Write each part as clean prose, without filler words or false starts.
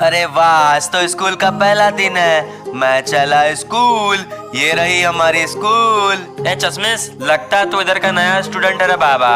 अरे वाह, आज तो स्कूल का पहला दिन है। मैं चला स्कूल, ये रही हमारी स्कूल। ए चश्मिश, लगता है तू इधर का नया स्टूडेंट है रे बाबा।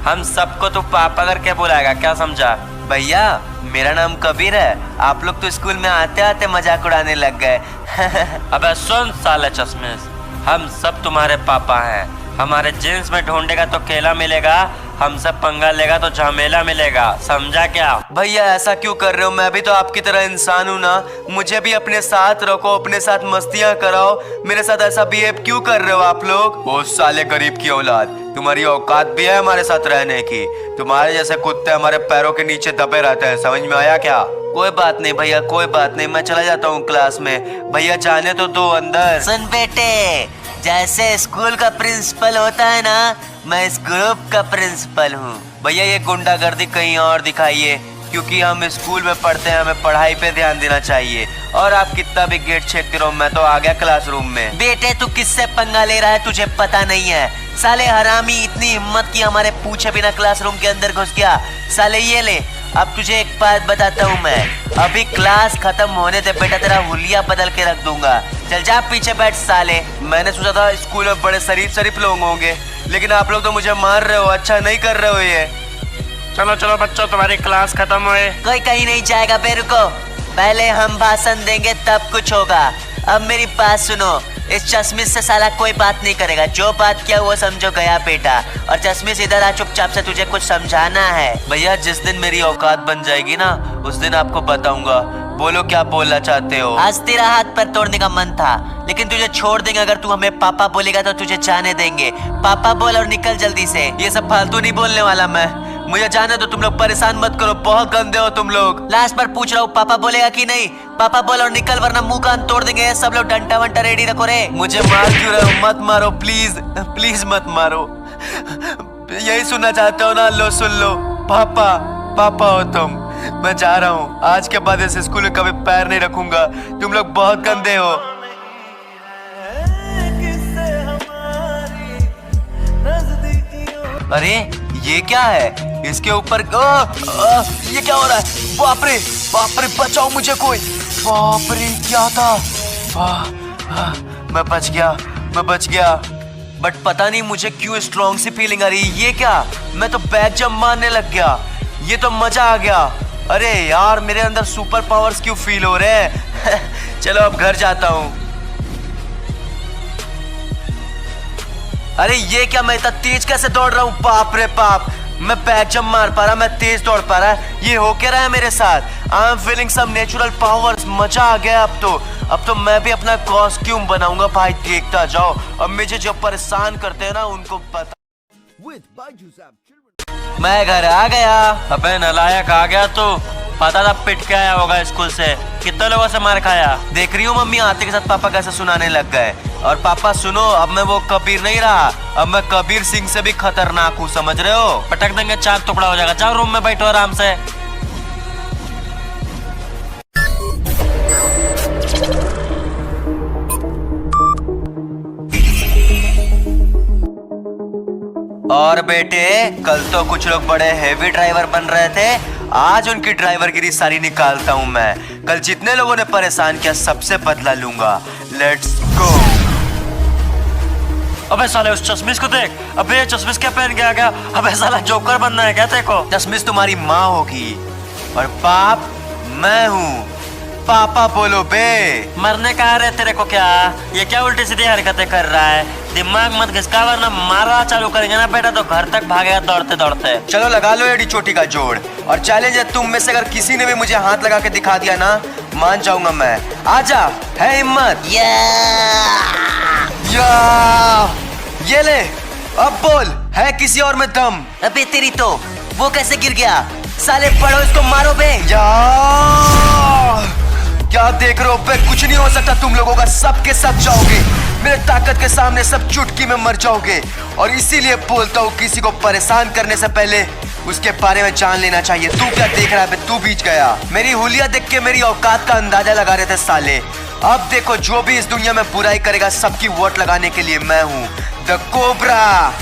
हम सबको तू पापा करके बुलाएगा, क्या समझा? भैया मेरा नाम कबीर है। आप लोग तो स्कूल में आते आते मजाक उड़ाने लग गए। अबे सुन साले चश्मिश, हम सब तुम्हारे पापा हैं। हमारे जींस में ढूंढेगा तो केला मिलेगा, हमसे पंगा लेगा तो झमेला मिलेगा, समझा क्या? भैया ऐसा क्यों कर रहे हो? मैं भी तो आपकी तरह इंसान हूँ ना। मुझे भी अपने साथ रखो, अपने साथ मस्तियाँ कराओ। मेरे साथ ऐसा बिहेव क्यों कर रहे हो आप लोग? वो साले गरीब की औलाद, तुम्हारी औकात भी है हमारे साथ रहने की? तुम्हारे जैसे कुत्ते हमारे पैरों के नीचे दबे रहते हैं, समझ में आया क्या? कोई बात नहीं भैया, कोई बात नहीं, मैं चला जाता हूँ क्लास में। भैया जाने तो दो अंदर। सुन बेटे, जैसे स्कूल का प्रिंसिपल होता है ना, मैं इस ग्रुप का प्रिंसिपल हूँ। भैया ये गुंडागर्दी कहीं और दिखाइए, क्योंकि हम स्कूल में पढ़ते हैं, हमें पढ़ाई पे ध्यान देना चाहिए। और आप कितना भी गेट छेड़ते रहो, मैं तो आ गया क्लासरूम में। बेटे तू किससे पंगा ले रहा है, तुझे पता नहीं है? साले हरामी, इतनी हिम्मत की हमारे पूछे बिना क्लासरूम के अंदर घुस गया। साले ये ले, अब तुझे एक बात बताता हूँ मैं, अभी क्लास खत्म होने दे बेटा, तेरा हुलिया बदल के रख दूंगा। चल जा पीछे बैठ साले। मैंने सोचा था स्कूल में बड़े शरीफ शरीफ लोग होंगे, लेकिन आप लोग तो मुझे मार रहे हो। अच्छा नहीं कर रहे हो ये। चलो चलो बच्चों, तुम्हारी क्लास खत्म हुए। कोई कहीं नहीं जाएगा बे, रुको, पहले हम भाषण देंगे तब कुछ होगा। अब मेरी बात सुनो, इस चश्मिश से साला कोई बात नहीं करेगा। जो बात किया वो समझो गया बेटा। और चश्मिश इधर आ, चुपचाप से, तुझे कुछ समझाना है। भैया जिस दिन मेरी औकात बन जाएगी ना, उस दिन आपको बताऊंगा। बोलो क्या बोलना चाहते हो? आज तेरा हाथ पर तोड़ने का मन था, लेकिन तुझे छोड़ देंगे। अगर तू हमें पापा बोलेगा तो तुझे जाने देंगे। पापा बोल और निकल जल्दी से। ये सब फालतू नहीं बोलने वाला मैं, मुझे जाने दो। तुम लोग परेशान मत करो, बहुत गंदे हो तुम लोग। लास्ट बार पूछ रहा हूँ, पापा बोलेगा कि नहीं? पापा बोल और निकल, वरना मुंह कान तोड़ देंगे। सब लोग डंडा वंटा रेडी रखो रे। मुझे मार क्यों रहे हो? मत मारो प्लीज, प्लीज मत मारो। यही सुनना चाहते हो ना? लो सुन लो। पापा, पापा हो तुम। मैं जा रहा हूँ, आज के बाद इस स्कूल में कभी पैर नहीं रखूंगा। तुम लोग बहुत गंदे हो। अरे ये क्या है? इसके ऊपर ये क्या हो रहा है? बाप रे, बाप रे, बचाओ मुझे कोई। बाप रे क्या था? मैं बच गया, मैं बच गया। बट पता नहीं मुझे क्यों स्ट्रॉन्ग सी फीलिंग आ रही है। ये क्या? मैं तो बैक जंप मारने लग गया। ये तो मजा आ गया। अरे यार, मेरे अंदर सुपर पावर्स क्यों फील हो रहे हैं? चलो अब घर जाता हूँ। अरे ये क्या, मैं इतना तेज कैसे दौड़ रहा हूँ? बाप रे बाप, मैं बैक जंप मार पा रहा, मैं तेज दौड़ पा रहा। ये हो क्या रहा है मेरे साथ? I am feeling some natural powers. मजा आ गया। अब तो मैं भी अपना कॉस्ट्यूम बनाऊंगा भाई, देखता जाओ। अब मुझे जो परेशान करते हैं ना, उनको पता। मैं घर आ गया। अबे नालायक, आ गया तू? पता था पिट के आया होगा स्कूल से। कितने लोगों से मार खाया? देख रही हूँ मम्मी आते के साथ पापा कैसे सुनाने लग गए। और पापा सुनो, अब मैं वो कबीर नहीं रहा, अब मैं कबीर सिंह से भी खतरनाक हूँ, समझ रहे हो? पटक देंगे, चार टुकड़ा हो जाएगा। जाओ रूम में बैठो आराम से। और बेटे, कल तो कुछ लोग बड़े हेवी ड्राइवर बन रहे थे, आज उनकी ड्राइवरगिरी सारी निकालता हूँ मैं। कल जितने लोगों ने परेशान किया, सबसे बदला लूंगा। Let's go. अबे साले उस चश्मिश को देख। अबे चश्मिश क्या पहन के आ गया? अबे साला जोकर बनना है क्या तेरे को? चश्मिश तुम्हारी माँ होगी और बाप मैं हूँ। पापा बोलो बे। मरने का है तेरे को क्या? ये क्या उल्टी सीधी हरकतें कर रहा है? दिमाग मत घिसका, वरना मारना चालू करेंगे ना बेटा तो घर तक भागेगा दौड़ते दौड़ते। चलो लगा लो एडी चोटी का जोड़। और चैलेंज है, तुम में से अगर किसी ने भी मुझे हाथ लगा के दिखा दिया ना, मान जाऊंगा मैं। आजा, है हिम्मत? ये ले, अब बोल, है किसी और में दम? अबे तेरी तो, वो कैसे गिर गया? साले पढ़ो इसको, मारो बे। क्या देख रहे हो बे? कुछ नहीं हो सकता तुम लोगों का, सबके सब जाओगे। मेरे ताकत के सामने सब चुटकी में मर जाओगे। और इसीलिए बोलता हूँ, किसी को परेशान करने से पहले उसके बारे में जान लेना चाहिए। तू क्या देख रहा है बे? तू बीच गया। मेरी हुलिया देख के मेरी औकात का अंदाजा लगा रहे थे साले। अब देखो, जो भी इस दुनिया में बुराई करेगा, सबकी वोट लगाने के लिए मैं हूँ द कोबरा।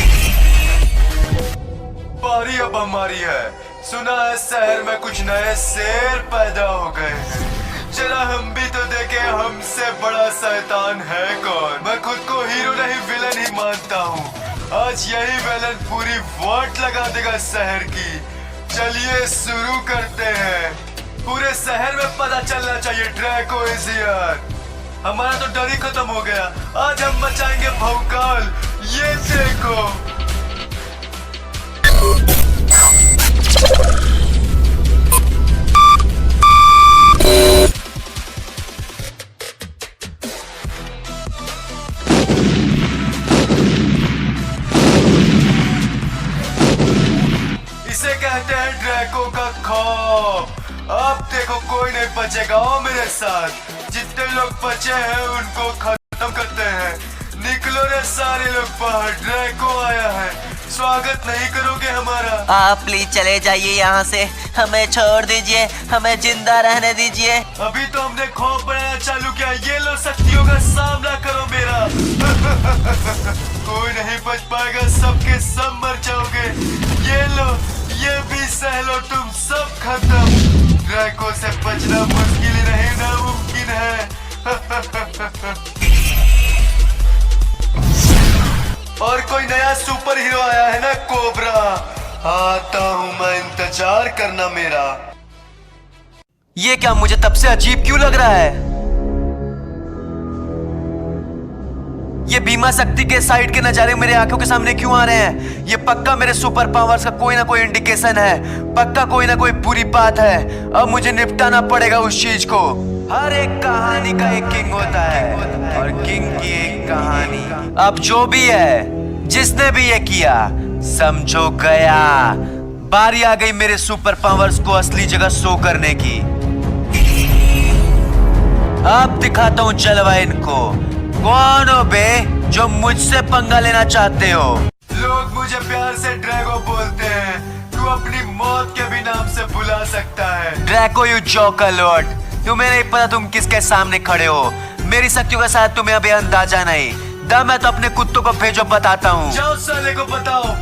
बारी अब हमारी है। सुना है शहर में कुछ नए शेर पैदा हो गए हैं। चला हम भी तो देखे हमसे बड़ा शैतान है कौन। मैं खुद को हीरो नहीं विलन ही मानता हूँ। आज यही विलन पूरी वोट लगा देगा शहर की। चलिए शुरू करते हैं। पूरे शहर में पता चलना चाहिए ड्रैको इज हियर। हमारा तो डर ही खत्म हो गया। आज हम मचाएंगे भौकाल। ये देखो। इसे कहते हैं ड्रैको का खौफ। अब देखो कोई नहीं बचेगा। ओ मेरे साथ जितने लोग बचे हैं उनको खत्म करते हैं। निकलो रे सारे लोग बाहर। ड्रैको आया है। स्वागत नहीं करोगे हमारा? आप प्लीज चले जाइए यहाँ से। हमें छोड़ दीजिए, हमें जिंदा रहने दीजिए। अभी तो हमने खौफ बनाना चालू किया। ये लो शक्तियों का सामना करो मेरा। कोई नहीं बच पाएगा। सबके सब मर जाओगे। ये लो, ये भी सह लो। तुम सब खत्म। ड्रैको से बचना मुश्किल नहीं नामुमकिन है। और कोई नया सुपर हीरो आया है ना, कोबरा। आता हूँ मैं, इंतजार करना मेरा। ये क्या मुझे तब से अजीब क्यों लग रहा है? ये बीमा शक्ति के साइड के नजारे मेरे आंखों के सामने क्यों आ रहे हैं? ये पक्का मेरे सुपर पावर्स का कोई ना कोई इंडिकेशन है। पक्का कोई ना कोई बुरी बात है। अब मुझे निपटाना पड़ेगा उस चीज को। हर एक कहानी का एक किंग होता है और किंग की एक कहानी। अब जो भी है, जिसने भी ये किया, समझो गया। बारी आ गई मेरे सुपर पावर्स को असली जगह शो करने की। अब दिखाता हूँ जलवा इनको। कौन हो बे जो मुझसे पंगा लेना चाहते हो? लोग मुझे प्यार से ड्रैगो बोलते हैं। तू अपनी मौत के भी नाम से बुला सकता है। Drago you joker Lord. तुम्हें नहीं पता तुम किसके सामने खड़े हो। मेरी शक्तियों के साथ तुम्हें अभी अंदाजा नहीं। दम है तो अपने कुत्तों को भेजो, बताता हूँ। जाओ साले को बताओ।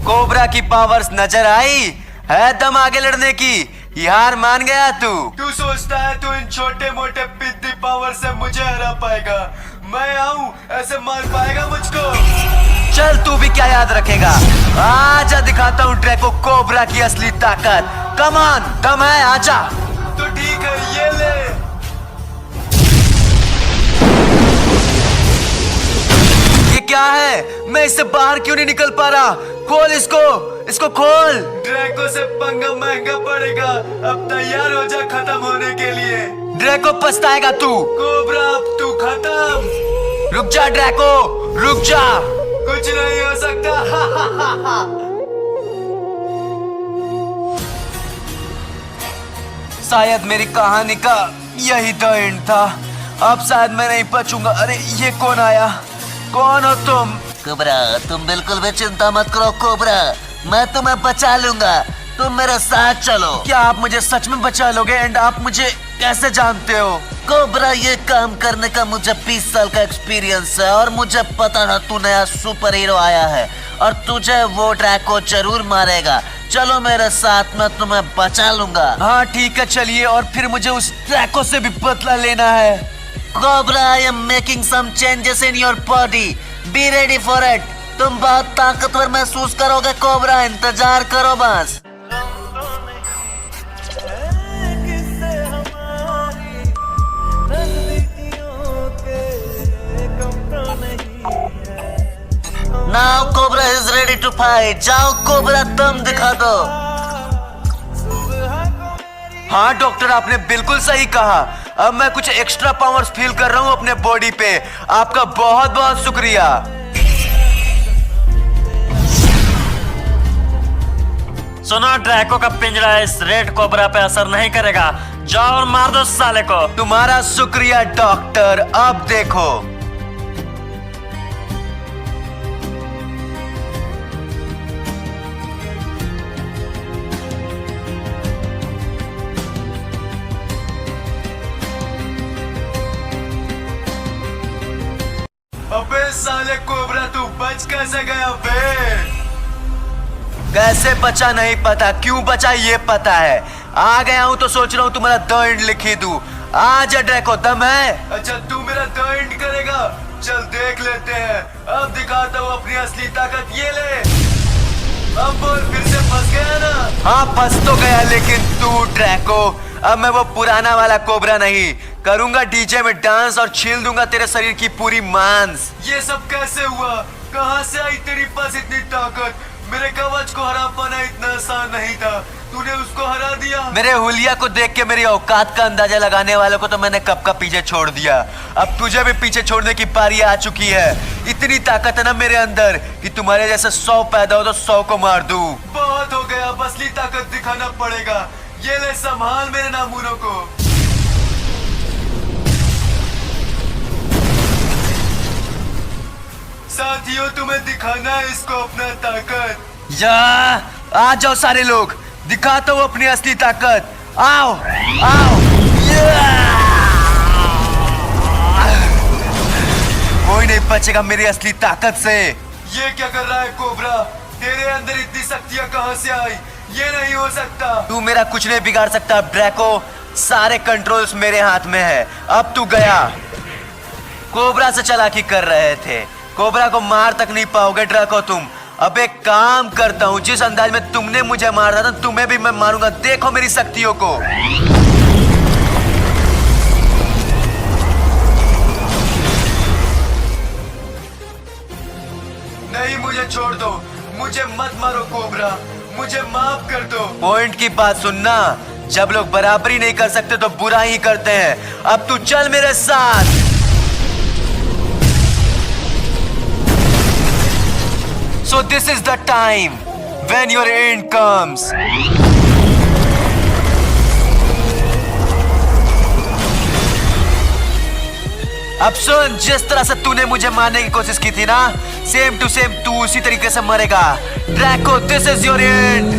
कोबरा की पावर्स नजर आई है? दम आगे लड़ने की। यार मान गया तू सोचता है तू इन छोटे मोटे पिद्दी पावर से मुझे हरा पाएगा? मैं आऊं ऐसे मार पाएगा मुझको? चल तू भी क्या याद रखेगा। आजा दिखाता हूँ ड्रैको कोबरा की असली ताकत। कम ऑन, दम है, आजा। तो ठीक है, ये ले। ये क्या है? मैं इससे बाहर क्यों नहीं निकल पा रहा? खोल इसको खोल। ड्रैको से पंगा महंगा पड़ेगा। अब तैयार हो जा खत्म होने के लिए। ड्रैको पछताएगा तू। कोबरा अब तू खत्म। रुक जा ड्रैको, रुक जा। कुछ नहीं हो सकता। शायद मेरी कहानी का यही द एंड था। अब शायद मैं नहीं बचूंगा। अरे ये कौन आया? कौन हो तुम? कोबरा, तुम बिल्कुल भी चिंता मत करो कोबरा, मैं तुम्हें बचा लूंगा। तुम मेरे साथ चलो। क्या आप मुझे सच में बचा लोगे? एंड आप मुझे कैसे जानते हो? कोबरा, ये काम करने का मुझे 20 साल का एक्सपीरियंस है और मुझे पता था तू नया सुपर हीरो आया है और तुझे वो ड्रैको जरूर मारेगा। चलो मेरे साथ, मैं तुम्हें बचा लूंगा। हाँ ठीक है, चलिए। और फिर मुझे उस ड्रैको से भी बदला लेना है। Cobra, I am making some changes in your body, be ready for it. तुम बहुत ताकतवर महसूस करोगे कोबरा, इंतजार करो बस। Now Cobra is ready to fight. जाओ कोबरा, तुम दिखा दो। हाँ डॉक्टर, आपने बिल्कुल सही कहा। अब मैं कुछ एक्स्ट्रा पावर्स फील कर रहा हूँ अपने बॉडी पे। आपका बहुत बहुत शुक्रिया। सुनो, ड्रैको का पिंजरा इस रेड कोबरा पे असर नहीं करेगा। जाओ और मार दो साले को। तुम्हारा शुक्रिया डॉक्टर। अब देखो। अबे अबे साले कोबरा तू बच कैसे गया बे? कैसे बचा नहीं पता, क्यों बचा ये पता है। आ गया हूँ तो सोच रहा हूँ तुम्हारा द एंड लिखी दूं। आजा ड्रैको, दम है? अच्छा तू मेरा द एंड करेगा, चल देख लेते हैं। अब दिखाता हूँ अपनी असली ताकत, ये ले। अब बोल, फिर से फंस गया ना? हाँ फंस तो गया, लेकिन तू ड्रैको, अब मैं वो पुराना वाला कोबरा नहीं, करूंगा डीजे में डांस और छील दूंगा तेरे शरीर की पूरी मांस। ये सब कैसे हुआ? कहाँ से आई तेरे पास इतनी ताकत? मेरे कवच को हरा पाना इतना आसान नहीं था, तूने उसको हरा दिया। मेरे हुलिया को देख के मेरी औकात का अंदाजा लगाने वालों को तो मैंने कब का पीछे छोड़ दिया। अब तुझे भी पीछे छोड़ने की पारी आ चुकी है। इतनी ताकत है ना मेरे अंदर कि तुम्हारे जैसे 100 पैदा हो तो 100 को मार दूं। बहुत हो गया, अब असली ताकत दिखाना पड़ेगा। ये ले, संभाल मेरे नामुनों को। साथियों, तुम्हें दिखाना है इसको अपना ताकत। या आ जाओ सारे लोग, दिखाता हूँ अपनी असली ताकत। आओ आओ, कोई नहीं बचेगा मेरी असली ताकत से। ये क्या कर रहा है कोबरा? तेरे अंदर इतनी शक्तियाँ कहाँ से आई? ये नहीं हो सकता। तू मेरा कुछ नहीं बिगाड़ सकता ड्रैको, सारे कंट्रोल्स मेरे हाथ में है। अब तू गया। कोबरा से चालाकी कर रहे थे, कोबरा को मार तक नहीं पाओगे ड्रैको तुम। अब एक काम करता हूँ, जिस अंदाज में तुमने मुझे मारा था तुम्हें भी मैं मारूंगा। देखो मेरी शक्तियों को। नहीं, मुझे छोड़ दो, मुझे मत मारो कोबरा, मुझे माफ कर दो। पॉइंट की बात सुनना, जब लोग बराबरी नहीं कर सकते तो बुरा ही करते हैं। अब तू चल मेरे साथ। So this is the time when your end comes. अब सुन, जिस तरह से तूने मुझे मारने की कोशिश की थी ना, सेम टू सेम तू उसी तरीके से मरेगा। Draco, this is your and.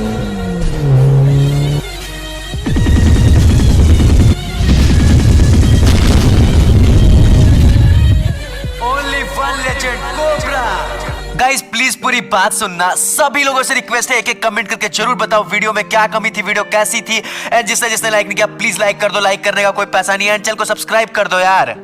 Only one legend, cobra. Guys please पूरी बात सुनना, सभी लोगों से रिक्वेस्ट है, एक एक कमेंट करके जरूर बताओ वीडियो में क्या कमी थी, वीडियो कैसी थी। एंड जिसने लाइक नहीं किया प्लीज लाइक कर दो, लाइक करने का कोई पैसा नहीं है। एंड चैनल को सब्सक्राइब कर दो यार।